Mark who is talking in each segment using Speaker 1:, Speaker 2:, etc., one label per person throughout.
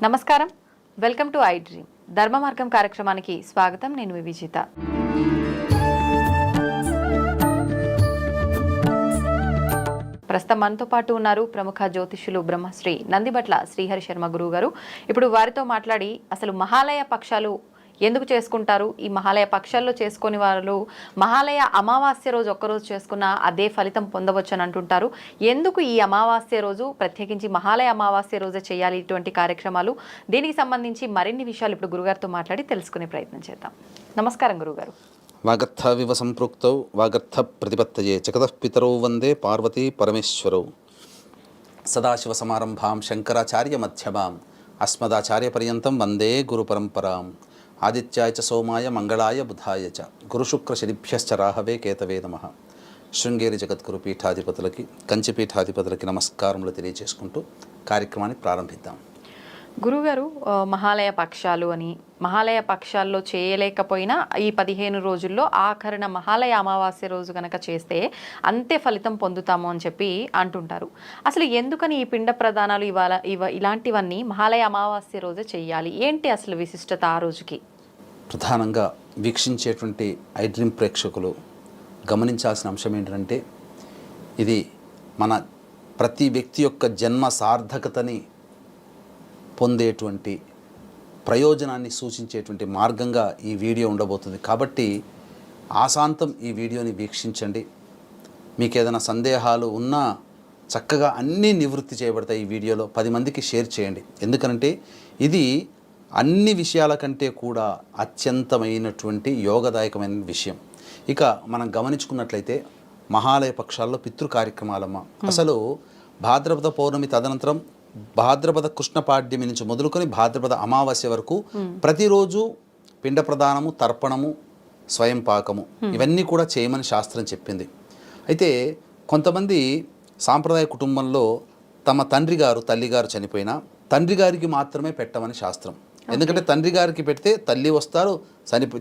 Speaker 1: నమస్కారం, welcome to I dream ధర్మ మార్గం కార్యక్రమానికి స్వాగతం. నేను మీ విజిత. ప్రస్తుతం మనతో పాటు ఉన్నారు ప్రముఖ జ్యోతిష్యులు బ్రహ్మశ్రీ నందిబట్ల శ్రీహరి శర్మ గురువు గారు. ఇప్పుడు వారితో మాట్లాడి అసలు మహాలయ పక్షాలు ఎందుకు చేసుకుంటారు, ఈ మహాలయ పక్షాల్లో చేసుకుని వాళ్ళు మహాలయ అమావాస్య రోజు ఒక్కరోజు చేసుకున్న అదే ఫలితం పొందవచ్చు అని అంటుంటారు. ఎందుకు ఈ అమావాస్య రోజు ప్రత్యేకించి మహాలయ అమావాస్య రోజే చేయాలి ఇటువంటి కార్యక్రమాలు, దీనికి సంబంధించి మరిన్ని విషయాలు ఇప్పుడు గురుగారితో మాట్లాడి తెలుసుకునే ప్రయత్నం చేద్దాం. నమస్కారం గురుగారు.
Speaker 2: వాగర్థవివ సంపృక్తౌ వాగర్థ ప్రతిపత్తయే జగతః పితరౌ వందే పార్వతీ పరమేశ్వరౌ. సదాశివ సమారంభాం శంకరాచార్య మధ్యమాం అస్మదాచార్య పర్యంతం వందే గురు పరంపరాం. ఆదిత్యాయ చ సోమాయ మంగళాయ బుధాయ చ గురుశుక్ర శనిభ్యశ్చ రాహవే కేతవే నమః. శృంగేరి జగద్గురు పీఠాధిపతులకి, కంచి పీఠాధిపతులకి నమస్కారములు తెలియజేసుకుంటూ కార్యక్రమాన్ని ప్రారంభిద్దాం.
Speaker 1: గురుగారు, మహాలయ పక్షాలు అని, మహాలయ పక్షాల్లో చేయలేకపోయినా ఈ 15 రోజుల్లో ఆఖరణ మహాలయ అమావాస్య రోజు కనుక చేస్తే అంతే ఫలితం పొందుతాము అని చెప్పి అంటుంటారు. అసలు ఎందుకని ఈ పిండ ప్రదానాలు ఇలాంటివన్నీ మహాలయ అమావాస్య రోజే చెయ్యాలి? ఏంటి అసలు విశిష్టత ఆ రోజుకి?
Speaker 2: ప్రధానంగా వీక్షించేటువంటి ఐ డ్రీమ్ ప్రేక్షకులు గమనించాల్సిన అంశం ఏంటంటే, ఇది మన ప్రతి వ్యక్తి యొక్క జన్మ సార్థకతని పొందేటువంటి ప్రయోజనాన్ని సూచించేటువంటి మార్గంగా ఈ వీడియో ఉండబోతుంది. కాబట్టి ఆశాంతం ఈ వీడియోని వీక్షించండి. మీకు ఏదైనా సందేహాలు ఉన్నా చక్కగా అన్నీ నివృత్తి చేయబడతాయి ఈ వీడియోలో. 10 మందికి షేర్ చేయండి. ఎందుకనంటే ఇది అన్ని విషయాల కంటే కూడా అత్యంతమైనటువంటి యోగదాయకమైన విషయం. ఇక మనం గమనించుకున్నట్లయితే మహాలయ పక్షాల్లో పితృ కార్యక్రమాలమ్మ. అసలు భాద్రపద పౌర్ణమి తదనంతరం భాద్రపద కృష్ణ పాడ్యమి నుంచి మొదలుకొని భాద్రపద అమావాస్య వరకు ప్రతిరోజు పిండ ప్రదానము, తర్పణము, స్వయం పాకము ఇవన్నీ కూడా చేయమని శాస్త్రం చెప్పింది. అయితే కొంతమంది సాంప్రదాయ కుటుంబంలో తమ తండ్రి గారు, తల్లిగారు చనిపోయినా తండ్రి గారికి మాత్రమే పెట్టమని శాస్త్రం. ఎందుకంటే తండ్రి గారికి పెడితే తల్లి వస్తారు,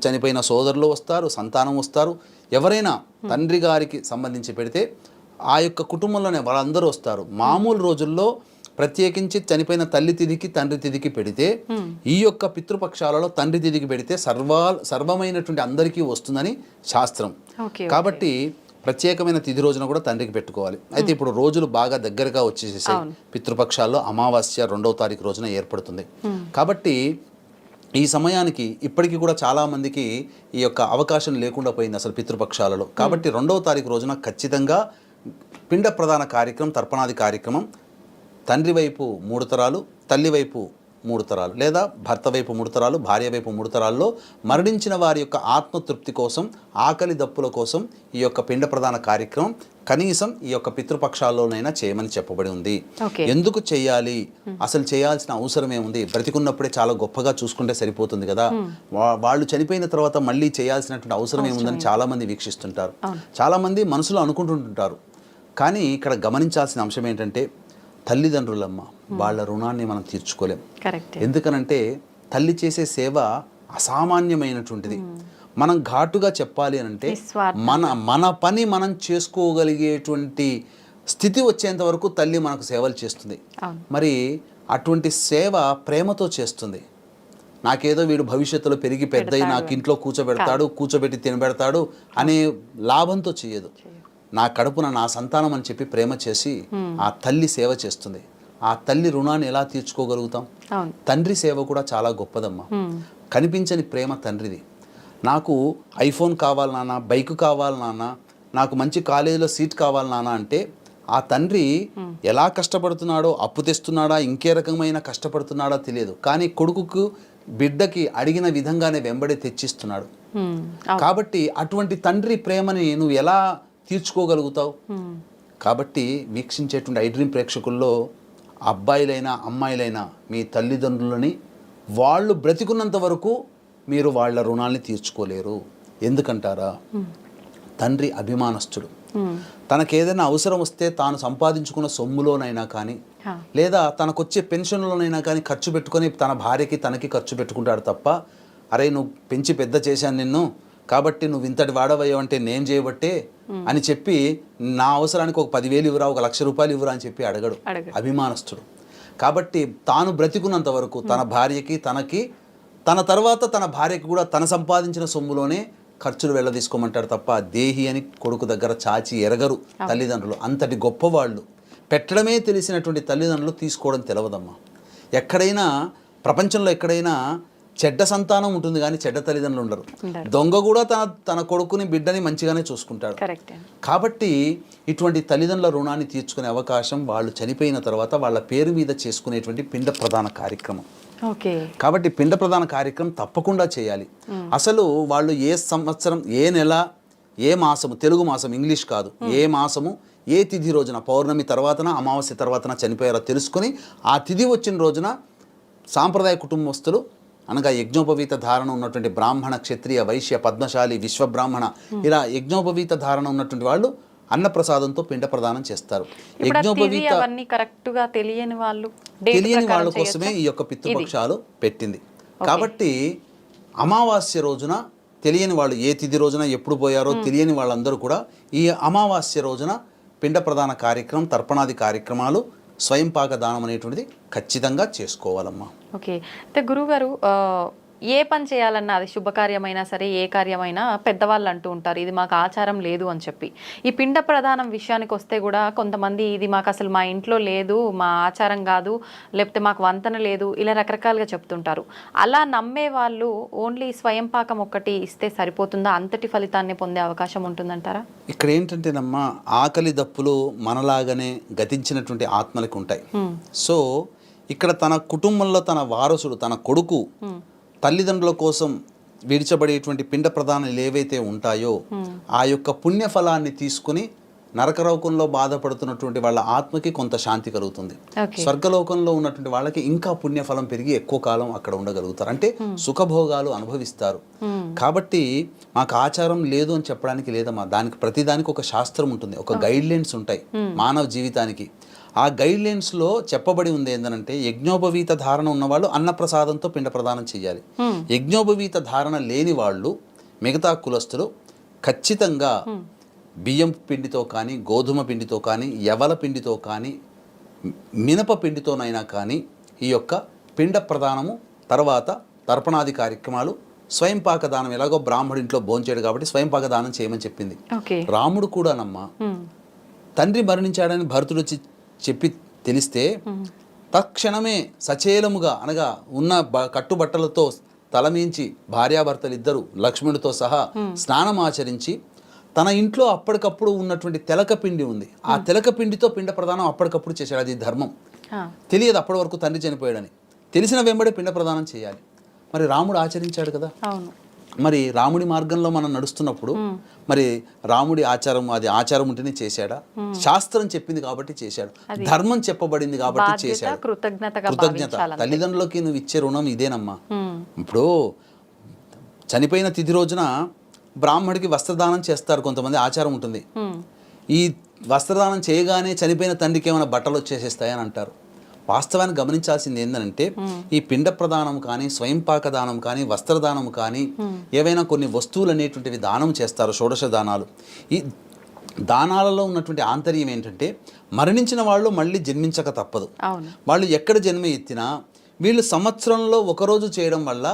Speaker 2: చనిపోయిన సోదరులు వస్తారు, సంతానం వస్తారు. ఎవరైనా తండ్రి గారికి సంబంధించి పెడితే ఆ యొక్క కుటుంబంలోనే వాళ్ళందరూ వస్తారు. మామూలు రోజుల్లో ప్రత్యేకించి చనిపోయిన తల్లి తిథికి, తండ్రి తిథికి పెడితే ఈ యొక్క పితృపక్షాలలో తండ్రి తిథికి పెడితే సర్వమైనటువంటి అందరికీ వస్తుందని శాస్త్రం. కాబట్టి ప్రత్యేకమైన తిథి రోజున కూడా తండ్రికి పెట్టుకోవాలి. అయితే ఇప్పుడు రోజులు బాగా దగ్గరగా వచ్చేసేసి పితృపక్షాల్లో అమావాస్య 2వ తారీఖు రోజున ఏర్పడుతుంది. కాబట్టి ఈ సమయానికి ఇప్పటికీ కూడా చాలామందికి ఈ యొక్క అవకాశం లేకుండా పోయింది అసలు పితృపక్షాలలో. కాబట్టి 2వ తారీఖు రోజున ఖచ్చితంగా పిండ ప్రధాన కార్యక్రమం, తర్పణాది కార్యక్రమం తండ్రి వైపు 3 తరాలు, తల్లి వైపు 3 తరాలు, లేదా భర్త వైపు 3 తరాలు, భార్య వైపు 3 తరాల్లో మరణించిన వారి యొక్క ఆత్మతృప్తి కోసం, ఆకలి దప్పుల కోసం ఈ యొక్క పిండ ప్రధాన కార్యక్రమం కనీసం ఈ యొక్క పితృపక్షాల్లోనైనా చేయమని చెప్పబడి ఉంది. ఎందుకు చేయాలి, అసలు చేయాల్సిన అవసరం ఏముంది? బ్రతికున్నప్పుడే చాలా గొప్పగా చూసుకుంటే సరిపోతుంది కదా, వాళ్ళు చనిపోయిన తర్వాత మళ్ళీ చేయాల్సినటువంటి అవసరం ఏముందని చాలామంది వీక్షిస్తుంటారు. చాలామంది మనసులో అనుకుంటుంటారు. కానీ ఇక్కడ గమనించాల్సిన అంశం ఏంటంటే, తల్లిదండ్రులమ్మ వాళ్ళ రుణాన్ని మనం తీర్చుకోలేం. ఎందుకనంటే తల్లి చేసే సేవ అసామాన్యమైనటువంటిది. మనం ఘాటుగా చెప్పాలి అంటే మన పని మనం చేసుకోగలిగేటువంటి స్థితి వచ్చేంత వరకు తల్లి మనకు సేవలు చేస్తుంది. మరి అటువంటి సేవ ప్రేమతో చేస్తుంది. నాకేదో వీడు భవిష్యత్తులో పెరిగి పెద్దయి నాకు ఇంట్లో కూర్చోబెట్టి తినబెడతాడు అనే లాభంతో చేయదు. నా కడుపున నా సంతానం అని చెప్పి ప్రేమ చేసి ఆ తల్లి సేవ చేస్తుంది. ఆ తల్లి రుణాన్ని ఎలా తీర్చుకోగలుగుతాం? తండ్రి సేవ కూడా చాలా గొప్పదమ్మా. కనిపించని ప్రేమ తండ్రిది. నాకు ఐఫోన్ కావాలి నాన్న, బైక్ కావాలి నాన్న, నాకు మంచి కాలేజీలో సీట్ కావాలి నాన్న అంటే ఆ తండ్రి ఎలా కష్టపడుతున్నాడో, అప్పు తెస్తున్నాడా, ఇంకే రకమైన కష్టపడుతున్నాడా తెలియదు. కానీ కొడుకుకు, బిడ్డకి అడిగిన విధంగానే వెంబడి తెచ్చిస్తున్నాడు. కాబట్టి అటువంటి తండ్రి ప్రేమని నువ్వు ఎలా తీర్చుకోగలుగుతావు? కాబట్టి వీక్షించేటువంటి ఐ డ్రీమ్ ప్రేక్షకుల్లో అబ్బాయిలైనా అమ్మాయిలైనా మీ తల్లిదండ్రులని వాళ్ళు బ్రతికున్నంత వరకు మీరు వాళ్ళ రుణాల్ని తీర్చుకోలేరు. ఎందుకంటారా? తండ్రి అభిమానస్తుడు. తనకేదైనా అవసరం వస్తే తాను సంపాదించుకున్న సొమ్ములోనైనా కానీ, లేదా తనకొచ్చే పెన్షన్లోనైనా కానీ ఖర్చు పెట్టుకొని తన భార్యకి తనకి ఖర్చు పెట్టుకుంటాడు తప్ప, అరే నువ్వు పెంచి పెద్ద చేశాను నిన్ను, కాబట్టి నువ్వు ఇంతటి వాడవయ్యావంటే నేను చేయబట్టే అని చెప్పి నా అవసరానికి ఒక 10,000 ఇవ్వరా, 1,00,000 రూపాయలు ఇవ్వరా అని చెప్పి అడగడు. అభిమానస్తుడు. కాబట్టి తాను బ్రతికున్నంత వరకు తన భార్యకి తనకి తన తర్వాత తన భార్యకి కూడా తన సంపాదించిన సొమ్ములోనే ఖర్చులు వెళ్ళదీసుకోమంటాడు తప్ప దేహి అని కొడుకు దగ్గర చాచి ఎరగరు తల్లిదండ్రులు. అంతటి గొప్పవాళ్ళు. పెట్టడమే తెలిసినటువంటి తల్లిదండ్రులు తీసుకోవడం తెలవదమ్మా. ఎక్కడైనా ప్రపంచంలో ఎక్కడైనా చెడ్డ సంతానం ఉంటుంది కానీ చెడ్డ తల్లిదండ్రులు ఉండరు. దొంగ కూడా తన కొడుకుని బిడ్డని మంచిగానే చూసుకుంటాడు. కాబట్టి ఇటువంటి తల్లిదండ్రుల రుణాన్ని తీర్చుకునే అవకాశం వాళ్ళు చనిపోయిన తర్వాత వాళ్ళ పేరు మీద చేసుకునేటువంటి పిండ ప్రధాన కార్యక్రమం. కాబట్టి పిండ ప్రధాన కార్యక్రమం తప్పకుండా చేయాలి. అసలు వాళ్ళు ఏ సంవత్సరం, ఏ నెల, ఏ మాసము, తెలుగు మాసం ఇంగ్లీష్ కాదు, ఏ మాసము ఏ తిథి రోజున, పౌర్ణమి తర్వాతన అమావాస్య తర్వాతన చనిపోయారో తెలుసుకొని ఆ తిథి వచ్చిన రోజున సాంప్రదాయ కుటుంబస్తులు అనగా యజ్ఞోపవీత ధారణ ఉన్నటువంటి బ్రాహ్మణ, క్షత్రియ, వైశ్య, పద్మశాలి, విశ్వబ్రాహ్మణ ఇలా యజ్ఞోపవీత ధారణ ఉన్నటువంటి వాళ్ళు అన్నప్రసాదంతో పిండ ప్రదానం చేస్తారు. యజ్ఞోపవీత తెలియని వాళ్ళ కోసమే ఈ యొక్క పితృపక్షాలు పెట్టింది. కాబట్టి అమావాస్య రోజున తెలియని వాళ్ళు ఏ తిథి రోజున ఎప్పుడు పోయారో తెలియని వాళ్ళందరూ కూడా ఈ అమావాస్య రోజున పిండ ప్రదాన కార్యక్రమం, తర్పణాది కార్యక్రమాలు, స్వయం పాక దానం అనేటువంటిది ఖచ్చితంగా చేసుకోవాలమ్మా.
Speaker 1: ఓకే. అయితే గురువుగారు ఏ పని చేయాలన్నా అది శుభకార్యమైనా సరే ఏ కార్యమైనా పెద్దవాళ్ళు అంటూ ఉంటారు ఇది మాకు ఆచారం లేదు అని చెప్పి. ఈ పిండ ప్రదానం విషయానికి వస్తే కూడా కొంతమంది ఇది మాకు అసలు మా ఇంట్లో లేదు, మా ఆచారం కాదు, లేకపోతే మాకు వంతన లేదు, ఇలా రకరకాలుగా చెప్తుంటారు. అలా నమ్మే వాళ్ళు ఓన్లీ స్వయం పాకం ఒక్కటి ఇస్తే సరిపోతుందా? అంతటి ఫలితాన్ని పొందే అవకాశం ఉంటుందంటారా?
Speaker 2: ఇక్కడ ఏంటంటేనమ్మా, ఆకలి దప్పులు మనలాగానే గతించినటువంటి ఆత్మలకు ఉంటాయి. సో ఇక్కడ తన కుటుంబంలో తన వారసుడు, తన కొడుకు తల్లిదండ్రుల కోసం విడిచబడేటువంటి పిండ ప్రదానాలు ఏవైతే ఉంటాయో ఆ యొక్క పుణ్యఫలాన్ని తీసుకుని నరకలోకంలో బాధపడుతున్నటువంటి వాళ్ళ ఆత్మకి కొంత శాంతి కలుగుతుంది. స్వర్గలోకంలో ఉన్నటువంటి వాళ్ళకి ఇంకా పుణ్యఫలం పెరిగి ఎక్కువ కాలం అక్కడ ఉండగలుగుతారు. అంటే సుఖభోగాలు అనుభవిస్తారు. కాబట్టి మాకు ఆచారం లేదు అని చెప్పడానికి లేదమ్మా. దానికి ప్రతిదానికి ఒక శాస్త్రం ఉంటుంది, ఒక గైడ్ లైన్స్ ఉంటాయి మానవ జీవితానికి. ఆ గైడ్ లైన్స్లో చెప్పబడి ఉంది ఏంటంటే యజ్ఞోపవీత ధారణ ఉన్నవాళ్ళు అన్నప్రసాదంతో పిండ ప్రదానం చేయాలి. యజ్ఞోపవీత ధారణ లేని వాళ్ళు, మిగతా కులస్తులు ఖచ్చితంగా బియ్యం పిండితో కానీ, గోధుమ పిండితో కానీ, యవల పిండితో కానీ, మినప పిండితోనైనా కానీ ఈ యొక్క పిండ ప్రదానము తర్వాత తర్పణాది కార్యక్రమాలు, స్వయం పాక దానం ఎలాగో బ్రాహ్మడింట్లో భోంచేయడు కాబట్టి స్వయం పాక దానం చేయమని చెప్పింది. రాముడు కూడానమ్మా తండ్రి మరణించాడని భరతుడు వచ్చి చెప్పి తెలిస్తే తక్షణమే సచేలముగా అనగా ఉన్న కట్టుబట్టలతో తలమించి భార్యాభర్తలు ఇద్దరు లక్ష్మణుడితో సహా స్నానం ఆచరించి తన ఇంట్లో అప్పటికప్పుడు ఉన్నటువంటి తెలక పిండి ఉంది, ఆ తెలక పిండితో పిండ ప్రదానం అప్పటికప్పుడు చేశాడు. అది ధర్మం. తెలియదు అప్పటి వరకు తండ్రి చనిపోయాడని. తెలిసిన వెంబడే పిండ ప్రదానం చేయాలి. మరి రాముడు ఆచరించాడు కదా. మరి రాముడి మార్గంలో మనం నడుస్తున్నప్పుడు మరి రాముడి ఆచారం, అది ఆచారం ఉంటేనే చేశాడా? శాస్త్రం చెప్పింది కాబట్టి చేశాడు, ధర్మం చెప్పబడింది కాబట్టి చేశాడు. కృతజ్ఞత. తల్లిదండ్రులకి నువ్వు ఇచ్చే రుణం ఇదేనమ్మా. ఇప్పుడు చనిపోయిన తిథి రోజున బ్రాహ్మడికి వస్త్రదానం చేస్తారు, కొంతమంది ఆచారం ఉంటుంది. ఈ వస్త్రదానం చేయగానే చనిపోయిన తండ్రికి ఏమైనా బట్టలు వచ్చేసేస్తాయని అంటారు. వాస్తవాన్ని గమనించాల్సింది ఏంటంటే ఈ పిండ ప్రదానం కానీ, స్వయం పాక దానం కానీ, వస్త్రదానం కానీ, ఏవైనా కొన్ని వస్తువులు అనేటువంటివి దానం చేస్తారు, షోడశ దానాలు. ఈ దానాలలో ఉన్నటువంటి ఆంతర్యం ఏంటంటే మరణించిన వాళ్ళు మళ్ళీ జన్మించక తప్పదు. వాళ్ళు ఎక్కడ జన్మ ఎత్తినా వీళ్ళు సంవత్సరంలో ఒకరోజు చేయడం వల్ల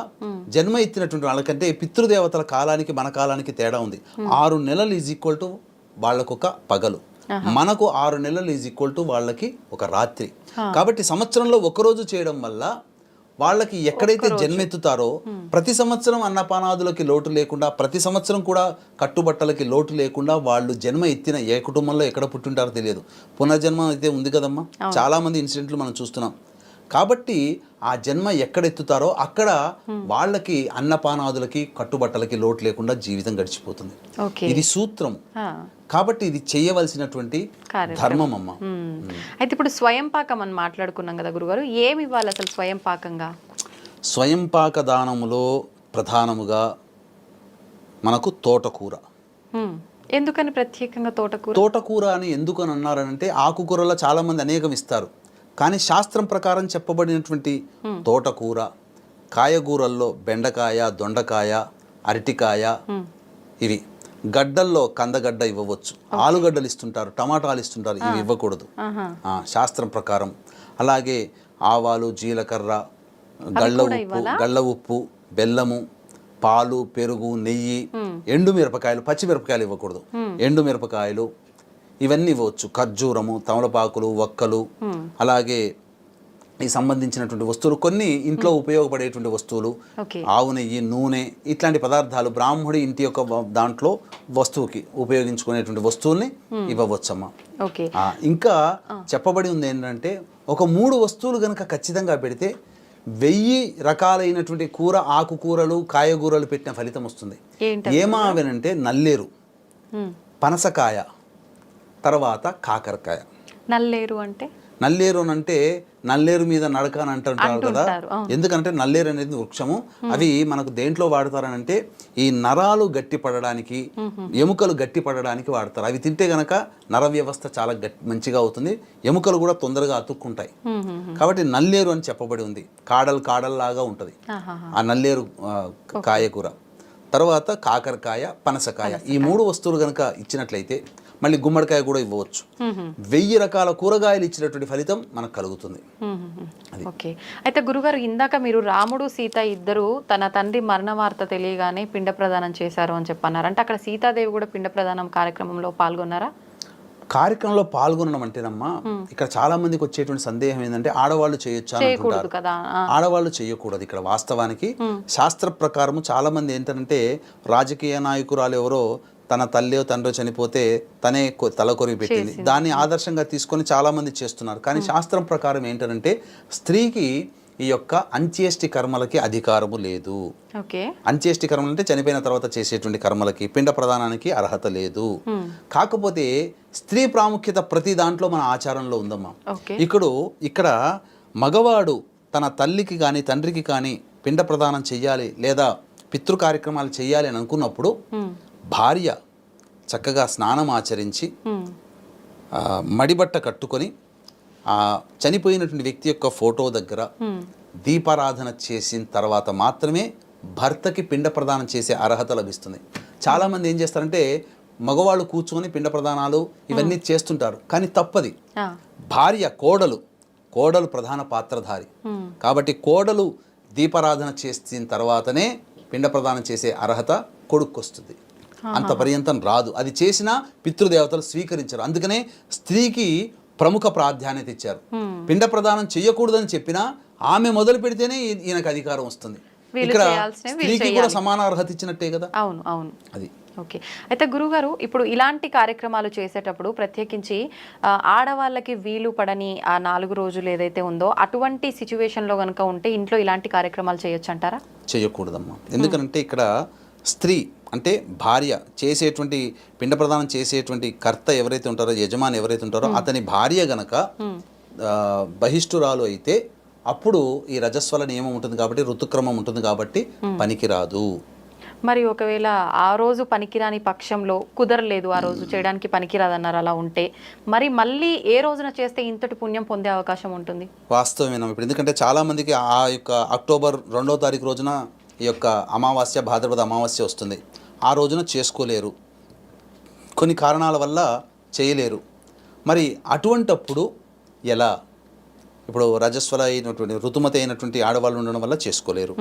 Speaker 2: జన్మ ఎత్తినటువంటి వాళ్ళకంటే పితృదేవతల కాలానికి మన కాలానికి తేడా ఉంది. 6 నెలలు ఈజ్ ఈక్వల్ టు వాళ్ళకొక పగలు, మనకు 6 నెలలు ఈజ్ ఈక్వల్ టు వాళ్ళకి ఒక రాత్రి. కాబట్టి సంవత్సరంలో ఒకరోజు చేయడం వల్ల వాళ్ళకి ఎక్కడైతే జన్మెత్తుతారో ప్రతి సంవత్సరం అన్నపానాదులకి లోటు లేకుండా, ప్రతి సంవత్సరం కూడా కట్టుబట్టలకి లోటు లేకుండా వాళ్ళు జన్మ ఎత్తిన ఏ కుటుంబంలో ఎక్కడ పుట్టింటారో తెలియదు. పునర్జన్మ అయితే ఉంది కదమ్మా, చాలా మంది ఇన్సిడెంట్లు మనం చూస్తున్నాం. కాబట్టి ఆ జన్మ ఎక్కడెత్తుతారో అక్కడ వాళ్ళకి అన్నపానాదులకి కట్టుబట్టలకి లోటు లేకుండా జీవితం గడిచిపోతుంది. ఇది సూత్రం. కాబట్టి ఇది చేయవలసినటువంటి ధర్మం అమ్మ.
Speaker 1: అయితే ఇప్పుడు స్వయం పాకం అని మాట్లాడుకున్నాం కదా గురుగారు, ఏమి ఇవ్వాలి అసలు స్వయం పాకంగా?
Speaker 2: స్వయం పాక దానములో ప్రధానముగా మనకు తోటకూర.
Speaker 1: ఎందుకని ప్రత్యేకంగా తోటకూర?
Speaker 2: తోటకూర అని ఎందుకని అన్నారంటే ఆకుకూరలో చాలా మంది అనేకం ఇస్తారు, కానీ శాస్త్రం ప్రకారం చెప్పబడినటువంటి తోటకూర, కాయగూరల్లో బెండకాయ, దొండకాయ, అరటికాయ, ఇవి గడ్డల్లో కందగడ్డ ఇవ్వవచ్చు, ఆలుగడ్డలు ఇస్తుంటారు, టమాటాలు ఇస్తుంటారు, ఇవి ఇవ్వకూడదు శాస్త్రం ప్రకారం. అలాగే ఆవాలు, జీలకర్ర, గళ్ళ ఉప్పు, బెల్లము, పాలు, పెరుగు, నెయ్యి, ఎండు మిరపకాయలు, పచ్చి మిరపకాయలు ఇవ్వకూడదు, ఎండు మిరపకాయలు ఇవన్నీ ఇవ్వచ్చు, ఖర్జూరము, తమలపాకులు, వక్కలు, అలాగే ఈ సంబంధించినటువంటి వస్తువులు, కొన్ని ఇంట్లో ఉపయోగపడేటువంటి వస్తువులు, ఆవు నెయ్యి, నూనె, ఇట్లాంటి పదార్థాలు బ్రాహ్మడి ఇంటి యొక్క దాంట్లో వస్తువుకి ఉపయోగించుకునేటువంటి వస్తువుల్ని ఇవ్వవచ్చమ్మా. ఇంకా చెప్పబడి ఉంది ఏంటంటే ఒక 3 వస్తువులు కనుక ఖచ్చితంగా పెడితే 1000 రకాలైనటువంటి కూర, ఆకుకూరలు, కాయగూరలు పెట్టిన ఫలితం వస్తుంది. ఏమావనంటే నల్లేరు, పనసకాయ, తర్వాత కాకరకాయ. నల్లేరు అంటే నల్లేరు మీద నడక అని అంటుంటారు కదా. ఎందుకంటే నల్లేరు అనేది వృక్షము. అవి మనకు దేంట్లో వాడతారనంటే ఈ నరాలు గట్టిపడడానికి, ఎముకలు గట్టిపడడానికి వాడతారు. అవి తింటే గనక నర వ్యవస్థ చాలా మంచిగా అవుతుంది, ఎముకలు కూడా తొందరగా అతుక్కుంటాయి. కాబట్టి నల్లేరు అని చెప్పబడి ఉంది. కాడల్లాగా ఉంటుంది ఆ నల్లేరు కాయకూర. తర్వాత కాకరకాయ, పనసకాయ, ఈ 3 వస్తువులు కనుక ఇచ్చినట్లయితే, మళ్ళీ గుమ్మడికాయ కూడా ఇవ్వవచ్చు, 1000 రకాల కూరగాయలు ఇచ్చినటువంటి ఫలితం మనకు కలుగుతుంది.
Speaker 1: ఓకే. అయితే గురుగారు, ఇందాక మీరు రాముడు, సీత ఇద్దరు తన తండ్రి మరణ వార్త తెలియగానే పిండ ప్రదానం చేశారు అని చెప్పన్నారు. అంటే అక్కడ సీతాదేవి కూడా పిండ ప్రదానం కార్యక్రమంలో పాల్గొన్నారా?
Speaker 2: కార్యక్రమంలో పాల్గొనడం అంటేనమ్మా, ఇక్కడ చాలా మందికి వచ్చేటువంటి సందేహం ఏంటంటే ఆడవాళ్ళు చేయొచ్చా అనుకుంటారు. ఆడవాళ్ళు చేయకూడదు. ఇక్కడ వాస్తవానికి శాస్త్ర ప్రకారము చాలా మంది ఏంటంటే రాజకీయ నాయకురాలు ఎవరో తన తల్లి తండ్రి చనిపోతే తనే తలకొరివి పెట్టింది, దాన్ని ఆదర్శంగా తీసుకొని చాలా మంది చేస్తున్నారు. కానీ శాస్త్రం ప్రకారం ఏంటంటే స్త్రీకి ఈ యొక్క అంత్యేష్టి కర్మలకి అధికారము లేదు. అంత్యేష్టి కర్మలు అంటే చనిపోయిన తర్వాత చేసేటువంటి కర్మలకి, పిండ ప్రదానానికి అర్హత లేదు. కాకపోతే స్త్రీ ప్రాముఖ్యత ప్రతి దాంట్లో మన ఆచారంలో ఉందమ్మా. ఇక్కడ మగవాడు తన తల్లికి కానీ తండ్రికి కానీ పిండ ప్రదానం చెయ్యాలి లేదా పితృ కార్యక్రమాలు చెయ్యాలి అని అనుకున్నప్పుడు భార్య చక్కగా స్నానం ఆచరించి మడిబట్ట కట్టుకొని ఆ చనిపోయినటువంటి వ్యక్తి యొక్క ఫోటో దగ్గర దీపారాధన చేసిన తర్వాత మాత్రమే భర్తకి పిండ ప్రదానం చేసే అర్హత లభిస్తుంది. చాలామంది ఏం చేస్తారంటే మగవాళ్ళు కూర్చొని పిండ ప్రదానాలు ఇవన్నీ చేస్తుంటారు, కానీ తప్పది. భార్య, కోడలు ప్రధాన పాత్రధారి కాబట్టి కోడలు దీపారాధన చేసిన తర్వాతనే పిండ ప్రదానం చేసే అర్హత కొడుక్కొస్తుంది. అంత పర్యంతం రాదు. అది చేసినా పితృదేవతలు స్వీకరించరు. అందుకనే స్త్రీకి ప్రముఖ ప్రాధాన్యత ఇచ్చారు. పిండ ప్రదానం చేయకూడదని చెప్పినా ఆమె మొదలు పెడితేనే ఈయనకు అధికారం వస్తుంది. ఇక్కడ స్త్రీకి కూడా సమాన అర్హత ఇచ్చినట్టే కదా.
Speaker 1: అవును అది. ఓకే. అయితే గురుగారు, ఇప్పుడు ఇలాంటి కార్యక్రమాలు చేసేటప్పుడు ప్రత్యేకించి ఆడవాళ్ళకి వీలు పడని ఆ 4 రోజులు ఏదైతే ఉందో అటువంటి సిచ్యువేషన్లో కనుక ఉంటే ఇంట్లో ఇలాంటి కార్యక్రమాలు చేయొచ్చు అంటారా? చేయకూడదమ్మా.
Speaker 2: ఎందుకంటే ఇక్కడ స్త్రీ అంటే భార్య చేసేటువంటి పిండ ప్రదానం చేసేటువంటి కర్త ఎవరైతే ఉంటారో, యజమాని ఎవరైతే ఉంటారో అతని భార్య గనక బహిష్ఠురాలు అయితే అప్పుడు ఈ రజస్వల నియమం ఉంటుంది కాబట్టి, ఋతుక్రమం ఉంటుంది కాబట్టి పనికిరాదు.
Speaker 1: మరి ఒకవేళ ఆ రోజు పనికిరాని పక్షంలో, కుదరలేదు ఆ రోజు చేయడానికి పనికిరాదన్నారు, అలా ఉంటే మరి మళ్ళీ ఏ రోజున చేస్తే ఇంతటి పుణ్యం పొందే అవకాశం ఉంటుంది?
Speaker 2: వాస్తవమేనా. ఇప్పుడు ఎందుకంటే చాలా మందికి ఆ యొక్క అక్టోబర్ 2వ తారీఖు రోజున ఈ యొక్క అమావాస్య, భాద్రపద అమావాస్య వస్తుంది. ఆ రోజున చేసుకోలేరు, కొన్ని కారణాల వల్ల చేయలేరు. మరి అటువంటప్పుడు ఎలా? ఇప్పుడు రజస్వల అయినటువంటి ఋతుమతి అయినటువంటి ఆడవాళ్ళు ఉండడం వల్ల చేసుకోలేరు,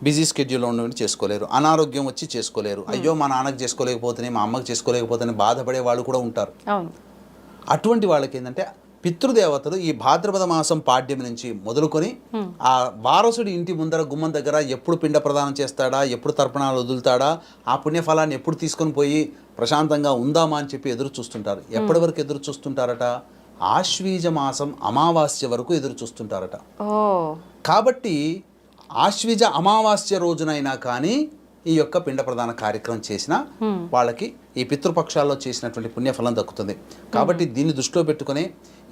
Speaker 2: బిజీ స్కెడ్యూల్లో ఉండడం చేసుకోలేరు, అనారోగ్యం వచ్చి చేసుకోలేరు, అయ్యో మా నాన్నకు చేసుకోలేకపోతేనే, మా అమ్మకి చేసుకోలేకపోతేనే బాధపడే వాళ్ళు కూడా ఉంటారు. అటువంటి వాళ్ళకి ఏంటంటే పితృదేవతలు ఈ భాద్రపద మాసం పాడ్యం నుంచి మొదలుకొని ఆ వారసుడి ఇంటి ముందర గుమ్మం దగ్గర ఎప్పుడు పిండ ప్రదానం చేస్తాడా, ఎప్పుడు తర్పణాలు వదులుతాడా, ఆ పుణ్యఫలాన్ని ఎప్పుడు తీసుకొని పోయి ప్రశాంతంగా ఉందామా అని చెప్పి ఎదురు చూస్తుంటారు. ఎప్పటి వరకు ఎదురు చూస్తుంటారట? ఆశ్వీజ మాసం అమావాస్య వరకు ఎదురు చూస్తుంటారట. కాబట్టి ఆశ్వీజ అమావాస్య రోజునైనా కానీ ఈ యొక్క పిండ ప్రదాన కార్యక్రమం చేసిన వాళ్ళకి ఈ పితృపక్షాల్లో చేసినటువంటి పుణ్యఫలం దక్కుతుంది. కాబట్టి దీన్ని దృష్టిలో పెట్టుకుని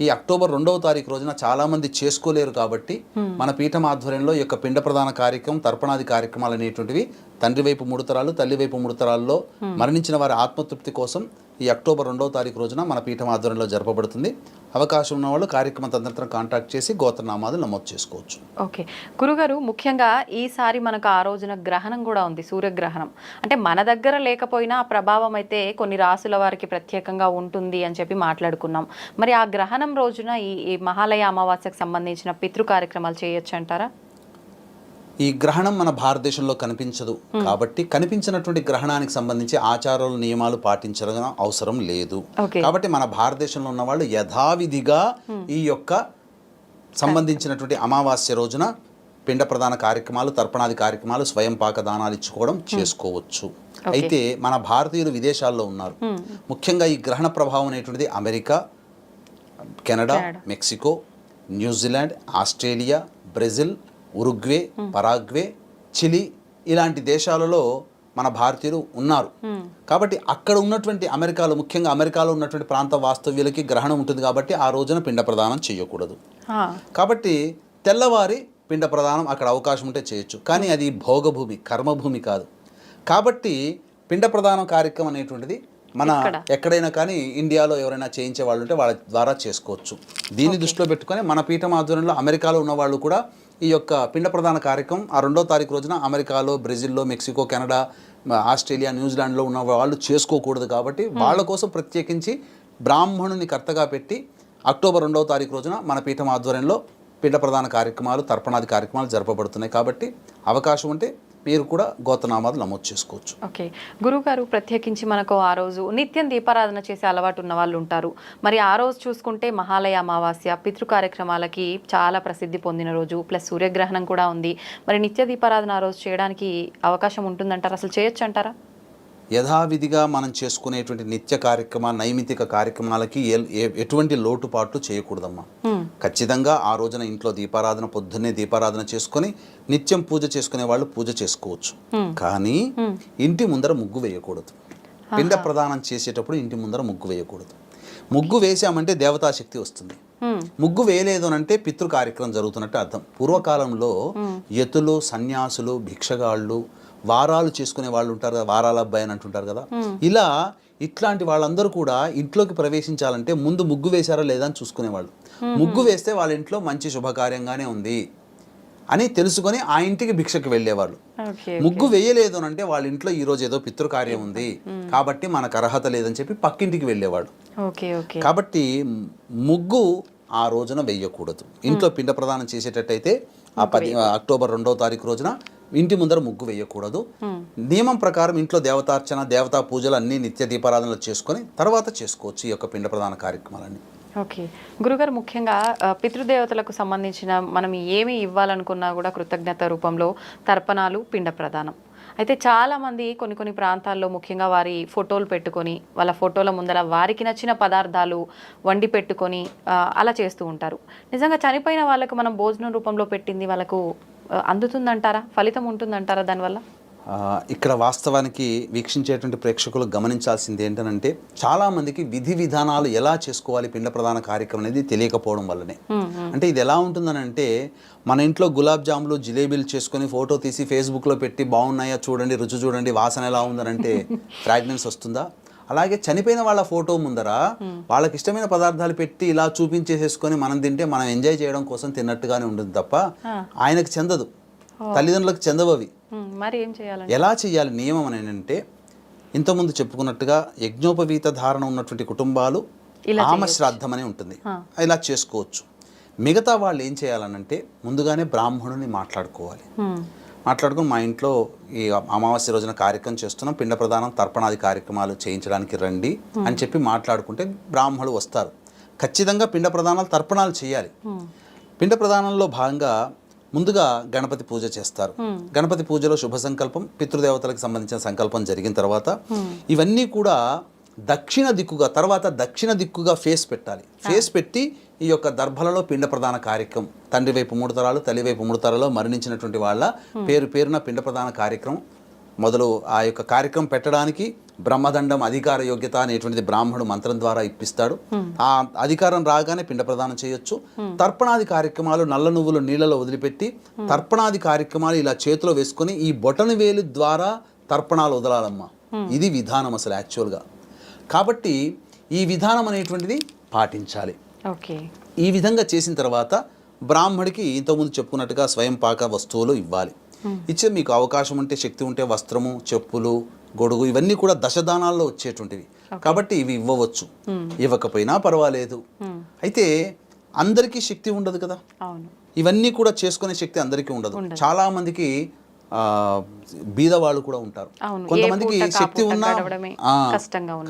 Speaker 2: ఈ అక్టోబర్ 2వ తారీఖు రోజున చాలా మంది చేసుకోలేరు. కాబట్టి మన పీఠం ఆధ్వర్యంలో ఈ యొక్క పిండ ప్రదాన కార్యక్రమం, తర్పణాది కార్యక్రమాలు అనేటువంటివి తండ్రి వైపు 3 తరాలు, తల్లి వైపు 3 తరాల్లో మరణించిన వారి ఆత్మతృప్తి కోసం ఈ అక్టోబర్ 2వ తారీఖు రోజున మన పీఠం ఆధ్వర్యంలో జరపబడుతుంది. అవకాశం ఉన్న వాళ్ళు కార్యక్రమం తదనంతరం కాంటాక్ట్ చేసి గోత్రనామాలు నమోదు చేసుకోవచ్చు.
Speaker 1: ఓకే గురుగారు, ముఖ్యంగా ఈసారి మనకు ఆ రోజున గ్రహణం కూడా ఉంది, సూర్యగ్రహణం. అంటే మన దగ్గర లేకపోయినా ఆ ప్రభావం అయితే అయితే కొన్ని రాసుల వారికి ప్రత్యేకంగా ఉంటుంది అని చెప్పి మాట్లాడుకున్నాం. మరి ఆ గ్రహణం రోజున ఈ మహాలయ అమావాస్యకు సంబంధించిన పితృ కార్యక్రమాలు చేయొచ్చు అంటారా?
Speaker 2: ఈ గ్రహణం మన భారతదేశంలో కనిపించదు కాబట్టి కనిపించినటువంటి గ్రహణానికి సంబంధించి ఆచారాలు నియమాలు పాటించడం అవసరం లేదు. కాబట్టి మన భారతదేశంలో ఉన్న వాళ్ళు యథావిధిగా ఈ యొక్క సంబంధించినటువంటి అమావాస్య రోజున పిండ ప్రధాన కార్యక్రమాలు, తర్పణాది కార్యక్రమాలు, స్వయం పాక దానాలు ఇచ్చుకోవడం చేసుకోవచ్చు. అయితే మన భారతీయులు విదేశాల్లో ఉన్నారు. ముఖ్యంగా ఈ గ్రహణ ప్రభావం అనేటువంటిది America, Canada, Mexico, New Zealand, Australia, Brazil, Uruguay, Paraguay, Chile ఇలాంటి దేశాలలో మన భారతీయులు ఉన్నారు. కాబట్టి అక్కడ ఉన్నటువంటి అమెరికాలో, ముఖ్యంగా అమెరికాలో ఉన్నటువంటి ప్రాంత వాస్తవ్యులకి గ్రహణం ఉంటుంది కాబట్టి ఆ రోజున పిండ ప్రదానం చేయకూడదు. కాబట్టి తెల్లవారి పిండ ప్రదానం అక్కడ అవకాశం ఉంటే చేయొచ్చు, కానీ అది భోగభూమి, కర్మభూమి కాదు. కాబట్టి పిండ ప్రదానం కార్యక్రమం అనేటువంటిది మన ఎక్కడైనా కానీ ఇండియాలో ఎవరైనా చేయించే వాళ్ళు ఉంటే వాళ్ళ ద్వారా చేసుకోవచ్చు. దీన్ని దృష్టిలో పెట్టుకొని మన పీఠం ఆధ్వర్యంలో అమెరికాలో ఉన్న వాళ్ళు కూడా ఈ యొక్క పిండ ప్రదాన కార్యక్రమం ఆ 2వ తారీఖు రోజున అమెరికాలో, బ్రెజిల్లో, మెక్సికో, కెనడా, ఆస్ట్రేలియా, న్యూజిలాండ్లో ఉన్న వాళ్ళు చేసుకోకూడదు. కాబట్టి వాళ్ళ కోసం ప్రత్యేకించి బ్రాహ్మణుని కర్తగా పెట్టి అక్టోబర్ 2వ తారీఖు రోజున మన పీఠం ఆధ్వర్యంలో పిండ ప్రదాన కార్యక్రమాలు, తర్పణాది కార్యక్రమాలు జరపబడుతున్నాయి. కాబట్టి అవకాశం ఉంటే మీరు కూడా గోత్రనామాలు నమోదు చేసుకోవచ్చు.
Speaker 1: ఓకే గురువుగారు, ప్రత్యేకించి మనకు ఆ రోజు నిత్యం దీపారాధన చేసే అలవాటు ఉన్న వాళ్ళు ఉంటారు. మరి ఆ రోజు చూసుకుంటే మహాలయ అమావాస్య పితృ కార్యక్రమాలకి చాలా ప్రసిద్ధి పొందిన రోజు, ప్లస్ సూర్యగ్రహణం కూడా ఉంది. మరి నిత్య దీపారాధన ఆ రోజు చేయడానికి అవకాశం ఉంటుందంటారా? అసలు చేయొచ్చు అంటారా?
Speaker 2: యథావిధిగా మనం చేసుకునేటువంటి నిత్య కార్యక్రమ, నైమితిక కార్యక్రమాలకి ఎటువంటి లోటుపాట్లు చేయకూడదమ్మా. ఖచ్చితంగా ఆ రోజున ఇంట్లో దీపారాధన, పొద్దున్నే దీపారాధన చేసుకొని నిత్యం పూజ చేసుకునే వాళ్ళు పూజ చేసుకోవచ్చు. కానీ ఇంటి ముందర ముగ్గు వేయకూడదు. పిండ ప్రదానం చేసేటప్పుడు ఇంటి ముందర ముగ్గు వేయకూడదు. ముగ్గు వేసామంటే దేవతాశక్తి వస్తుంది. ముగ్గు వేయలేదు అంటే పితృ కార్యక్రమం జరుగుతున్నట్టు అర్థం. పూర్వకాలంలో యతులు, సన్యాసులు, భిక్షగాళ్ళు, వారాలు చేసుకునే వాళ్ళు ఉంటారు కదా, వారాల అబ్బాయి అని అంటుంటారు కదా, ఇట్లాంటి వాళ్ళందరూ కూడా ఇంట్లోకి ప్రవేశించాలంటే ముందు ముగ్గు వేశారా లేదా అని చూసుకునేవాళ్ళు. ముగ్గు వేస్తే వాళ్ళ ఇంట్లో మంచి శుభకార్యంగానే ఉంది అని తెలుసుకొని ఆ ఇంటికి భిక్షకు వెళ్ళేవాళ్ళు. ముగ్గు వేయలేదు అంటే వాళ్ళ ఇంట్లో ఈ రోజు ఏదో పితృకార్యం ఉంది కాబట్టి మనకు అర్హత లేదని చెప్పి పక్కింటికి వెళ్ళేవాళ్ళు. కాబట్టి ముగ్గు ఆ రోజున వేయకూడదు. ఇంట్లో పిండ ప్రదానం చేసేటట్టయితే ఆ అక్టోబర్ 2వ తారీఖు రోజున ఇంటి ముందర ముగ్గు వేయకూడదు. నియమం ప్రకారం ఇంట్లో దేవతార్చన, దేవతా పూజలు అన్ని నిత్య దీపారాధనలు చేసుకొని తర్వాత చేసుకోవచ్చు ఈ యొక్క పిండ ప్రదాన కార్యక్రమాలన్నీ.
Speaker 1: ఓకే గురుగారు, ముఖ్యంగా పితృదేవతలకు సంబంధించిన మనం ఏమి ఇవ్వాలనుకున్నా కూడా కృతజ్ఞత రూపంలో తర్పణాలు, పిండ ప్రదానం. అయితే చాలామంది కొన్ని ప్రాంతాల్లో ముఖ్యంగా వారి ఫోటోలు పెట్టుకొని వాళ్ళ ఫోటోల ముందర వారికి నచ్చిన పదార్థాలు వండి పెట్టుకొని అలా చేస్తూ ఉంటారు. నిజంగా చనిపోయిన వాళ్ళకు మనం భోజనం రూపంలో పెట్టింది వాళ్ళకు అందుతుందంటారా? ఫలితం ఉంటుందంటారా దానివల్ల?
Speaker 2: ఇక్కడ వాస్తవానికి వీక్షించేటువంటి ప్రేక్షకులు గమనించాల్సింది ఏంటంటే చాలామందికి విధి విధానాలు ఎలా చేసుకోవాలి పిండ ప్రదాన కార్యక్రమం అనేది తెలియకపోవడం వల్లనే. అంటే ఇది ఎలా ఉంటుందనంటే మన ఇంట్లో గులాబ్ జాములు, జిలేబీలు చేసుకొని ఫోటో తీసి ఫేస్బుక్లో పెట్టి బాగున్నాయా చూడండి, రుచి చూడండి, వాసన ఎలా ఉందనంటే ఫ్రాగ్రెన్స్ వస్తుందా? అలాగే చనిపోయిన వాళ్ళ ఫోటో ముందర వాళ్ళకి ఇష్టమైన పదార్థాలు పెట్టి ఇలా చూపించేసేసుకొని మనం తింటే మనం ఎంజాయ్ చేయడం కోసం తిన్నట్టుగానే ఉంటుంది తప్ప ఆయనకు చెందదు, తల్లిదండ్రులకు చెందవు అవి.
Speaker 1: మరి ఏం చేయాలి? ఎలా
Speaker 2: చేయాలి? నియమం అని ఏంటంటే ఇంతకుముందు చెప్పుకున్నట్టుగా యజ్ఞోపవీత ధారణ ఉన్నటువంటి కుటుంబాలు ఆమశ్రాద్ధం అని ఉంటుంది, ఇలా చేసుకోవచ్చు. మిగతా వాళ్ళు ఏం చేయాలనంటే ముందుగానే బ్రాహ్మణుని మాట్లాడుకోవాలి. మాట్లాడుకుని మా ఇంట్లో ఈ అమావాస్య రోజున కార్యక్రమం చేస్తున్నాం, పిండ ప్రదానం, తర్పణాది కార్యక్రమాలు చేయించడానికి రండి అని చెప్పి మాట్లాడుకుంటే బ్రాహ్మణులు వస్తారు. ఖచ్చితంగా పిండ ప్రదానాలు, తర్పణాలు చేయాలి. పిండ ప్రదానంలో భాగంగా ముందుగా గణపతి పూజ చేస్తారు. గణపతి పూజలో శుభ సంకల్పం, పితృదేవతలకు సంబంధించిన సంకల్పం జరిగిన తర్వాత ఇవన్నీ కూడా దక్షిణ దిక్కుగా ఫేస్ పెట్టాలి. ఫేస్ పెట్టి ఈ యొక్క దర్భలలో పిండ ప్రదాన కార్యక్రమం, తండ్రి వైపు 3 తరాలు, తల్లి వైపు 3 తరాలు మరణించినటువంటి వాళ్ళ పేరున పిండ ప్రదాన కార్యక్రమం మొదలు. ఆ యొక్క కార్యక్రమం పెట్టడానికి బ్రహ్మదండం అధికార యోగ్యత అనేటువంటిది బ్రాహ్మణుడు మంత్రం ద్వారా ఇప్పిస్తాడు. ఆ అధికారం రాగానే పిండ ప్రదానం చేయొచ్చు. తర్పణాది కార్యక్రమాలు నల్ల నువ్వులు నీళ్ళలో వదిలిపెట్టి తర్పణాది కార్యక్రమాలు ఇలా చేతిలో వేసుకొని ఈ బొటన వేలు ద్వారా తర్పణాలు వదలాలమ్మా. ఇది విధానం అసలు యాక్చువల్గా. కాబట్టి ఈ విధానం అనేటువంటిది పాటించాలి. ఈ విధంగా చేసిన తర్వాత బ్రాహ్మడికి ఇంతకుముందు చెప్పుకున్నట్టుగా స్వయం పాక వస్తువులు ఇవ్వాలి. ఇచ్చే మీకు అవకాశం ఉంటే, శక్తి ఉంటే వస్త్రము, చెప్పులు, గొడుగు ఇవన్నీ కూడా దశదానాల్లో వచ్చేటువంటివి. కాబట్టి ఇవి ఇవ్వవచ్చు, ఇవ్వకపోయినా పర్వాలేదు. అయితే అందరికీ శక్తి ఉండదు కదా, ఇవన్నీ కూడా చేసుకునే శక్తి అందరికీ ఉండదు. చాలా మందికి బీద వాళ్ళు కూడా ఉంటారు, కొంతమందికి శక్తి ఉన్నా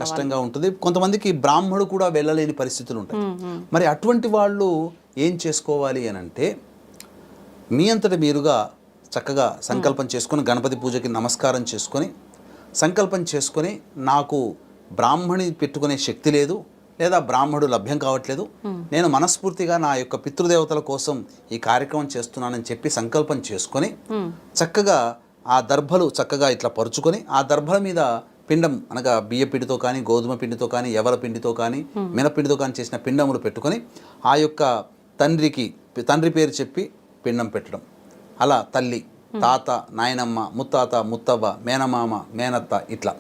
Speaker 2: కష్టంగా ఉంటుంది, కొంతమందికి బ్రాహ్మడు కూడా వెళ్ళలేని పరిస్థితులు ఉంటాయి. మరి అటువంటి వాళ్ళు ఏం చేసుకోవాలి అని అంటే, మీ అంతట మీరుగా చక్కగా సంకల్పం చేసుకొని గణపతి పూజకి నమస్కారం చేసుకొని సంకల్పం చేసుకొని నాకు బ్రాహ్మణి పెట్టుకునే శక్తి లేదు లేదా బ్రాహ్మడు లభ్యం కావట్లేదు, నేను మనస్ఫూర్తిగా నా యొక్క పితృదేవతల కోసం ఈ కార్యక్రమం చేస్తున్నానని చెప్పి సంకల్పం చేసుకొని చక్కగా ఆ దర్భలు చక్కగా ఇట్లా పరుచుకొని ఆ దర్భల మీద పిండం అనగా బియ్య పిండితో కానీ గోధుమ పిండితో కానీ ఎవల పిండితో కానీ మినపిండితో కానీ చేసిన పిండములు పెట్టుకొని ఆ యొక్క తండ్రి పేరు చెప్పి పిండం పెట్టడం. అలా తల్లి, తాత, నాయనమ్మ, ముత్తాత, ముత్తవ్వ, మేనమామ, మేనత్త, ఇట్లా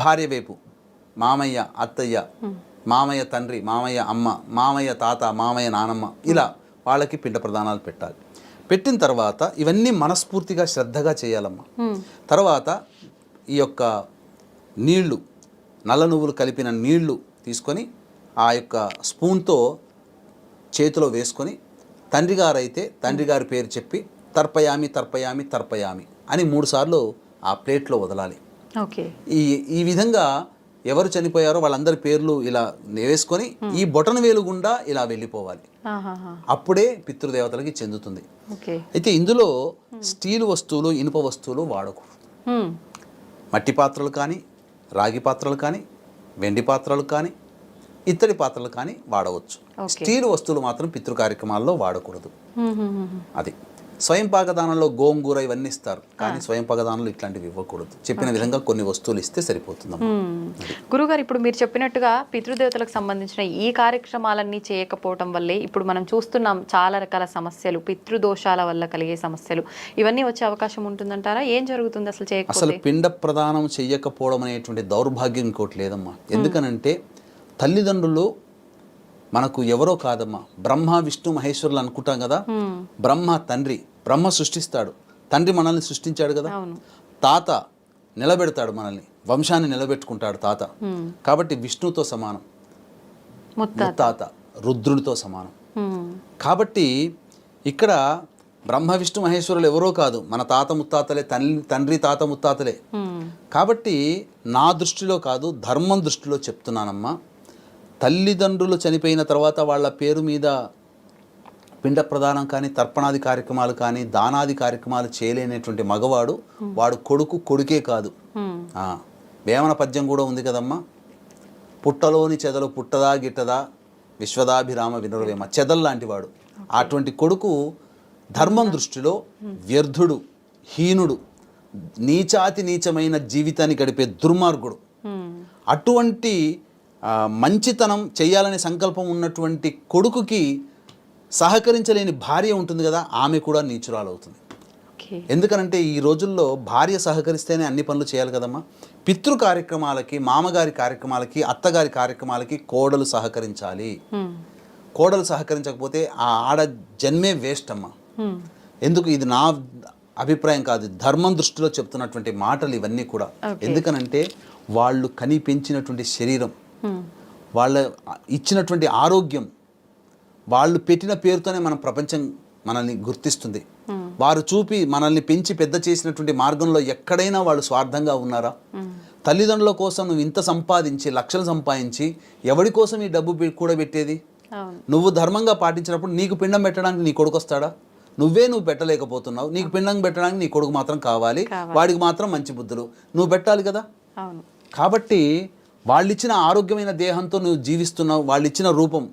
Speaker 2: భార్య వైపు మామయ్య, అత్తయ్య, మామయ్య తండ్రి, మామయ్య అమ్మ, మామయ్య తాత, మామయ్య నానమ్మ, ఇలా వాళ్ళకి పిండ ప్రదానాలు పెట్టాలి. పెట్టిన తర్వాత ఇవన్నీ మనస్ఫూర్తిగా శ్రద్ధగా చేయాలమ్మా. తర్వాత ఈ యొక్క నీళ్లు, నల్ల నువ్వులు కలిపిన నీళ్లు తీసుకొని ఆ యొక్క స్పూన్తో చేతిలో వేసుకొని తండ్రి గారు అయితే తండ్రి గారి పేరు చెప్పి తర్పయామి తర్పయామి తర్పయామి అని 3 సార్లు ఆ ప్లేట్లో వదలాలి. ఈ విధంగా ఎవరు చనిపోయారో వాళ్ళందరి పేర్లు ఇలా వేసుకొని ఈ బొటన వేలు గుండా ఇలా వెళ్ళిపోవాలి. అప్పుడే పితృదేవతలకి చెందుతుంది. అయితే ఇందులో స్టీల్ వస్తువులు, ఇనుప వస్తువులు వాడకూడదు. మట్టి పాత్రలు కానీ, రాగి పాత్రలు కానీ, వెండి పాత్రలు కానీ, ఇత్తడి పాత్రలు కానీ వాడవచ్చు. స్టీల్ వస్తువులు మాత్రం పితృ కార్యక్రమాల్లో వాడకూడదు. అది స్వయం పాకదానంలో గోంగూర ఇవన్నీ ఇస్తారు, కానీ స్వయం పాకదానంలో ఇట్లాంటివి ఇవ్వకూడదు. చెప్పిన విధంగా కొన్ని వస్తువులు ఇస్తే సరిపోతుంది.
Speaker 1: గురుగారు, ఇప్పుడు మీరు చెప్పినట్టుగా పితృదేవతలకు సంబంధించిన ఈ కార్యక్రమాలన్నీ చేయకపోవటం వల్లే ఇప్పుడు మనం చూస్తున్నాం చాలా రకాల సమస్యలు, పితృదోషాల వల్ల కలిగే సమస్యలు ఇవన్నీ వచ్చే అవకాశం ఉంటుందంటారా? ఏం జరుగుతుంది అసలు చేయకపోతే?
Speaker 2: అసలు పిండ ప్రదానం చెయ్యకపోవడం అనేటువంటి దౌర్భాగ్యం ఇంకోటి లేదమ్మా. ఎందుకనంటే తల్లిదండ్రులు మనకు ఎవరో కాదమ్మా, బ్రహ్మ విష్ణు మహేశ్వరులు అనుకుంటాం కదా. బ్రహ్మ తండ్రి, బ్రహ్మ సృష్టిస్తాడు, తండ్రి మనల్ని సృష్టించాడు కదా. తాత నిలబెడతాడు మనల్ని, వంశాన్ని నిలబెట్టుకుంటాడు తాత. కాబట్టి విష్ణుతో సమానం, ముత్తాత రుద్రునితో సమానం. కాబట్టి ఇక్కడ బ్రహ్మ విష్ణు మహేశ్వరులు ఎవరో కాదు, మన తాత ముత్తాతలే, తండ్రి తాత ముత్తాతలే. కాబట్టి నా దృష్టిలో కాదు, ధర్మం దృష్టిలో చెప్తున్నానమ్మా. తల్లిదండ్రులు చనిపోయిన తర్వాత వాళ్ళ పేరు మీద పిండ ప్రదానం కానీ, తర్పణాది కార్యక్రమాలు కానీ, దానాది కార్యక్రమాలు చేయలేనటువంటి మగవాడు వాడు కొడుకే కాదు. వేమన పద్యం కూడా ఉంది కదమ్మా, పుట్టలోని చెదలు పుట్టదా గిట్టదా విశ్వదాభిరామ వినురవేమ, చెదల్ లాంటి వాడు. అటువంటి కొడుకు ధర్మం దృష్టిలో వ్యర్థుడు, హీనుడు, నీచాతి నీచమైన జీవితాన్ని గడిపే దుర్మార్గుడు. అటువంటి మంచితనం చేయాలనే సంకల్పం ఉన్నటువంటి కొడుకుకి సహకరించలేని భార్య ఉంటుంది కదా, ఆమె కూడా నీచురాలవుతుంది. ఎందుకనంటే ఈ రోజుల్లో భార్య సహకరిస్తేనే అన్ని పనులు చేయాలి కదమ్మా. పితృ కార్యక్రమాలకి, మామగారి కార్యక్రమాలకి, అత్తగారి కార్యక్రమాలకి కోడలు సహకరించాలి. కోడలు సహకరించకపోతే ఆ ఆడ జన్మే వేస్ట్ అమ్మా. ఎందుకు, ఇది నా అభిప్రాయం కాదు, ధర్మం దృష్టిలో చెప్తున్నటువంటి మాటలు ఇవన్నీ కూడా. ఎందుకనంటే వాళ్ళు కని పెంచినటువంటి శరీరం, వాళ్ళ ఇచ్చినటువంటి ఆరోగ్యం, వాళ్ళు పెట్టిన పేరుతోనే మన ప్రపంచం మనల్ని గుర్తిస్తుంది. వారు చూపి మనల్ని పెంచి పెద్ద చేసినటువంటి మార్గంలో ఎక్కడైనా వాళ్ళు స్వార్థంగా ఉన్నారా? తల్లిదండ్రుల కోసం నువ్వు ఇంత సంపాదించి, లక్షలు సంపాదించి ఎవరి కోసం ఈ డబ్బు కూడబెట్టేది? నువ్వు ధర్మంగా పాటించినప్పుడు నీకు పిండం పెట్టడానికి నీ కొడుకు వస్తాడా? నువ్వు పెట్టలేకపోతున్నావు, నీకు పిండం పెట్టడానికి నీ కొడుకు మాత్రం కావాలి, వాడికి మాత్రం మంచి బుద్ధులు నువ్వు పెట్టాలి కదా. కాబట్టి వాళ్ళు ఇచ్చిన ఆరోగ్యమైన దేహంతో నువ్వు జీవిస్తున్నావు, వాళ్ళు ఇచ్చిన రూపం,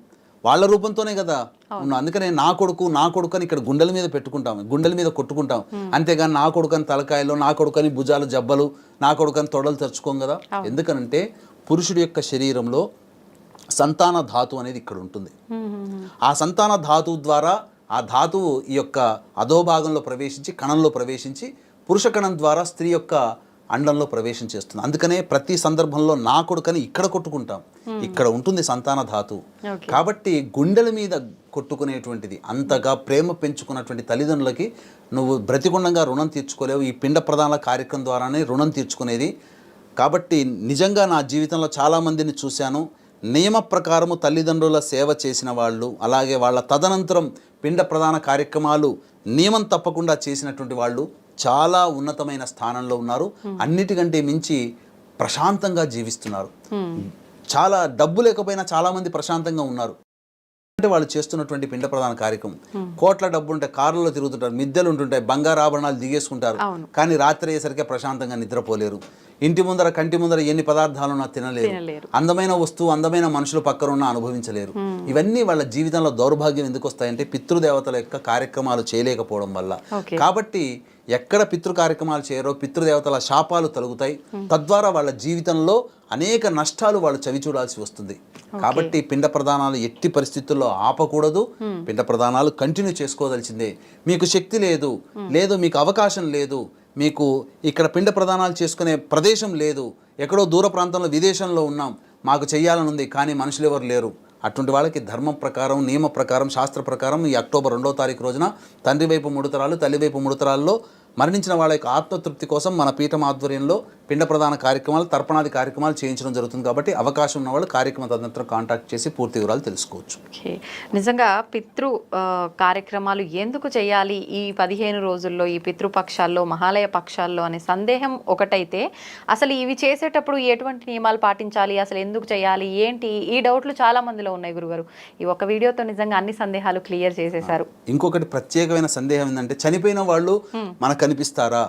Speaker 2: వాళ్ళ రూపంతోనే కదా ఉన్నావు. అందుకనే నా కొడుకు అని ఇక్కడ గుండెల మీద పెట్టుకుంటాం, గుండెల మీద కొట్టుకుంటాం. అంతేగాని నా కొడుకని తలకాయలో, నా కొడుకని భుజాలు జబ్బలు, నా కొడుకని తొడలు తెరుచుకోం కదా. ఎందుకనంటే పురుషుడి యొక్క శరీరంలో సంతాన ధాతువు అనేది ఇక్కడ ఉంటుంది. ఆ సంతాన ధాతువు ద్వారా ఆ ధాతువు ఈ యొక్క అధోభాగంలో ప్రవేశించి, కణంలో ప్రవేశించి, పురుష కణం ద్వారా స్త్రీ యొక్క అండంలో ప్రవేశం చేస్తుంది. అందుకనే ప్రతి సందర్భంలో నా కొడుకని ఇక్కడ కొట్టుకుంటాం, ఇక్కడ ఉంటుంది సంతాన ధాతువు. కాబట్టి గుండెల మీద కొట్టుకునేటువంటిది, అంతగా ప్రేమ పెంచుకున్నటువంటి తల్లిదండ్రులకి నువ్వు బ్రతికుండంగా రుణం తీర్చుకోలేవు. ఈ పిండ ప్రదాన కార్యక్రమం ద్వారానే రుణం తీర్చుకునేది. కాబట్టి నిజంగా నా జీవితంలో చాలామందిని చూశాను. నియమ ప్రకారము తల్లిదండ్రుల సేవ చేసిన వాళ్ళు, అలాగే వాళ్ళ తదనంతరం పిండ ప్రధాన కార్యక్రమాలు నియమం తప్పకుండా చేసినటువంటి వాళ్ళు చాలా ఉన్నతమైన స్థానంలో ఉన్నారు. అన్నిటికంటే మించి ప్రశాంతంగా జీవిస్తున్నారు. చాలా డబ్బు లేకపోయినా చాలామంది ప్రశాంతంగా ఉన్నారు. అంటే వాళ్ళు చేస్తున్నటువంటి పిండ ప్రధాన కార్యక్రమం. కోట్ల డబ్బు ఉంటే కార్లలో తిరుగుతుంటారు, మిద్దెలు ఉంటుంటాయి, బంగారు ఆభరణాలు దిగేసుకుంటారు, కానీ రాత్రి అయ్యేసరికి ప్రశాంతంగా నిద్రపోలేరు. ఇంటి ముందర కంటి ముందర ఎన్ని పదార్థాలు ఉన్నా తినలేరు. అందమైన వస్తువు, అందమైన మనుషులు పక్కన ఉన్నా అనుభవించలేరు. ఇవన్నీ వాళ్ళ జీవితంలో దౌర్భాగ్యం ఎందుకు వస్తాయంటే పితృదేవతల యొక్క కార్యక్రమాలు చేయలేకపోవడం వల్ల. కాబట్టి ఎక్కడ పితృ కార్యక్రమాలు చేయరో పితృదేవతల శాపాలు తొలగుతాయి. తద్వారా వాళ్ళ జీవితంలో అనేక నష్టాలు వాళ్ళు చవి చూడాల్సి వస్తుంది. కాబట్టి పిండ ప్రదానాలు ఎట్టి పరిస్థితుల్లో ఆపకూడదు. పిండ ప్రదానాలు కంటిన్యూ చేసుకోదలిచిందే. మీకు శక్తి లేదు, మీకు అవకాశం లేదు, మీకు ఇక్కడ పిండ ప్రదానాలు చేసుకునే ప్రదేశం లేదు, ఎక్కడో దూర ప్రాంతంలో విదేశంలో ఉన్నాం, మాకు చెయ్యాలనుంది కానీ మనుషులు ఎవరు లేరు, అటువంటి వాళ్ళకి ధర్మం ప్రకారం, నియమ ప్రకారం, శాస్త్ర ప్రకారం ఈ అక్టోబర్ 2వ తారీఖు రోజున తండ్రి వైపు 3 తరాలు, తల్లి వైపు 3 తరాల్లో మరణించిన వాళ్ళ యొక్క ఆత్మతృప్తి కోసం మన పీఠం ఆధ్వర్యంలో పిండ ప్రధాన కార్యక్రమాలు, తర్పణాది కార్యక్రమాలు చేయించడం జరుగుతుంది. కాబట్టి అవకాశం ఉన్న వాళ్ళు కార్యక్రమ తదనంతరం కాంటాక్ట్ చేసి పూర్తి వివరాలు తెలుసుకోవచ్చు.
Speaker 1: నిజంగా పితృ కార్యక్రమాలు ఎందుకు చేయాలి ఈ 15 రోజుల్లో, ఈ పితృపక్షాల్లో, మహాలయ పక్షాల్లో అనే సందేహం ఒకటైతే, అసలు ఇవి చేసేటప్పుడు ఎటువంటి నియమాలు పాటించాలి, అసలు ఎందుకు చేయాలి, ఏంటి, ఈ డౌట్లు చాలా మందిలో ఉన్నాయి గురుగారు. ఈ ఒక వీడియోతో నిజంగా అన్ని సందేహాలు క్లియర్ చేసేశారు.
Speaker 2: ఇంకొకటి ప్రత్యేకమైన సందేహం ఏంటంటే, చనిపోయిన వాళ్ళు మనకు కనిపిస్తారా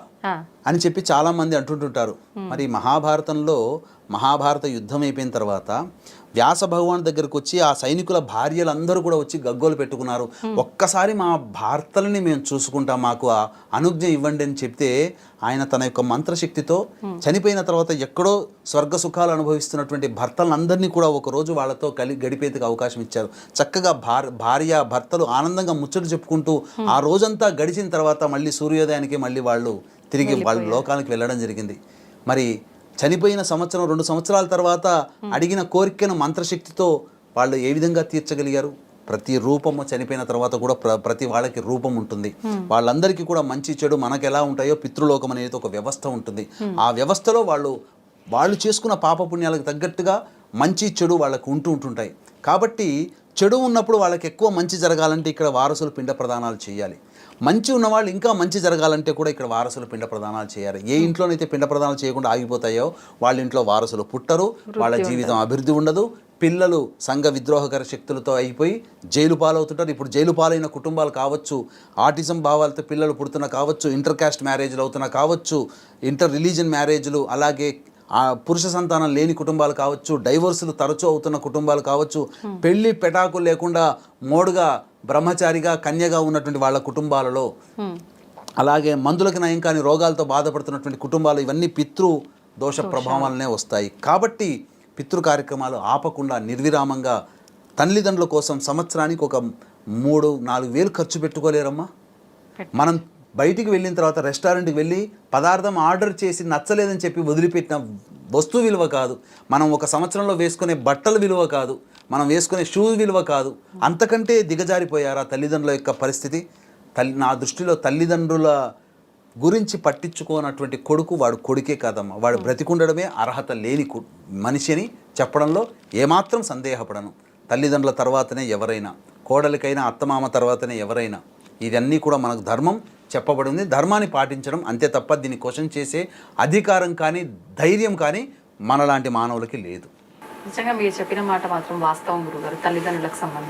Speaker 2: అని చెప్పి చాలా మంది అంటుంటుంటారు. మరి మహాభారతంలో మహాభారత యుద్ధం అయిపోయిన తర్వాత వ్యాస భగవాన్ దగ్గరకు వచ్చి ఆ సైనికుల భార్యలందరూ కూడా వచ్చి గగ్గోలు పెట్టుకున్నారు. ఒక్కసారి మా భర్తలని మేము చూసుకుంటాం, మాకు ఆ అనుజ్ఞ ఇవ్వండి అని చెప్తే ఆయన తన యొక్క మంత్రశక్తితో చనిపోయిన తర్వాత ఎక్కడో స్వర్గ సుఖాలు అనుభవిస్తున్నటువంటి భర్తలందరినీ కూడా ఒకరోజు వాళ్ళతో గడిపేందుకు అవకాశం ఇచ్చారు. చక్కగా భార్య భర్తలు ఆనందంగా ముచ్చట చెప్పుకుంటూ ఆ రోజంతా గడిచిన తర్వాత మళ్ళీ సూర్యోదయానికి మళ్ళీ వాళ్ళు తిరిగి వాళ్ళ లోకానికి వెళ్ళడం జరిగింది. మరి చనిపోయిన సంవత్సరం 2 సంవత్సరాల తర్వాత అడిగిన కోరికను మంత్రశక్తితో వాళ్ళు ఏ విధంగా తీర్చగలిగారు? ప్రతి రూపము చనిపోయిన తర్వాత కూడా ప్రతి వాళ్ళకి రూపం ఉంటుంది. వాళ్ళందరికీ కూడా మంచి చెడు మనకు ఎలా ఉంటాయో పితృలోకం అనేది ఒక వ్యవస్థ ఉంటుంది. ఆ వ్యవస్థలో వాళ్ళు చేసుకున్న పాపపుణ్యాలకు తగ్గట్టుగా మంచి చెడు వాళ్ళకు ఉంటుంటాయి. కాబట్టి చెడు ఉన్నప్పుడు వాళ్ళకి ఎక్కువ మంచి జరగాలంటే ఇక్కడ వారసులు పిండ ప్రదానాలు చేయాలి. మంచి ఉన్నవాళ్ళు ఇంకా మంచి జరగాలంటే కూడా ఇక్కడ వారసులు పిండ ప్రదానాలు చేయాలి. ఏ ఇంట్లోనైతే పిండ ప్రదానాలు చేయకుండా ఆగిపోతాయో వాళ్ళ ఇంట్లో వారసులు పుట్టరు, వాళ్ళ జీవితం అభివృద్ధి ఉండదు. పిల్లలు సంఘ విద్రోహకర శక్తులతో అయిపోయి జైలు పాలవుతుంటారు. ఇప్పుడు జైలు పాలైన కుటుంబాలు కావచ్చు, ఆటిజం భావాలతో పిల్లలు పుడుతున్న కావచ్చు, ఇంటర్ కాస్ట్ మ్యారేజ్లు అవుతున్నా కావచ్చు, ఇంటర్ రిలీజియన్ మ్యారేజ్లు, అలాగే పురుష సంతానం లేని కుటుంబాలు కావచ్చు, డైవోర్సులు తరచూ అవుతున్న కుటుంబాలు కావచ్చు, పెళ్లి పెటాకులు లేకుండా మోడుగా బ్రహ్మచారిగా కన్యగా ఉన్నటువంటి వాళ్ళ కుటుంబాలలో, అలాగే మందులకు నయం కాని రోగాలతో బాధపడుతున్నటువంటి కుటుంబాలు, ఇవన్నీ పితృ దోష ప్రభావాలనే వస్తాయి. కాబట్టి పితృ కార్యక్రమాలు ఆపకుండా నిర్విరామంగా తల్లిదండ్రుల కోసం సంవత్సరానికి ఒక 3-4 వేలు ఖర్చు పెట్టుకోలేరమ్మా. మనం బయటికి వెళ్ళిన తర్వాత రెస్టారెంట్కి వెళ్ళి పదార్థం ఆర్డర్ చేసి నచ్చలేదని చెప్పి వదిలిపెట్టిన వస్తువు విలువ కాదు, మనం ఒక సంవత్సరంలో వేసుకునే బట్టల విలువ కాదు, మనం వేసుకునే షూస్ విలువ కాదు. అంతకంటే దిగజారిపోయారా తల్లిదండ్రుల యొక్క పరిస్థితి? నా దృష్టిలో తల్లిదండ్రుల గురించి పట్టించుకోనటువంటి కొడుకు వాడు కొడుకే కాదమ్మా, వాడు బ్రతికుండడమే అర్హత లేని మనిషి అని చెప్పడంలో ఏమాత్రం సందేహపడను. తల్లిదండ్రుల తర్వాతనే ఎవరైనా, కోడలికైనా అత్తమామ తర్వాతనే ఎవరైనా. ఇదన్నీ కూడా మనకు ధర్మం చెప్పబడింది. ధర్మాన్ని పాటించడం అంతే తప్ప దీన్ని క్వశ్చన్ చేసే అధికారం కానీ ధైర్యం కానీ మనలాంటి మానవులకి లేదు.
Speaker 1: నిజంగా మీరు చెప్పిన మాట మాత్రం వాస్తవం గురుగారు. తల్లిదండ్రులకు సంబంధించి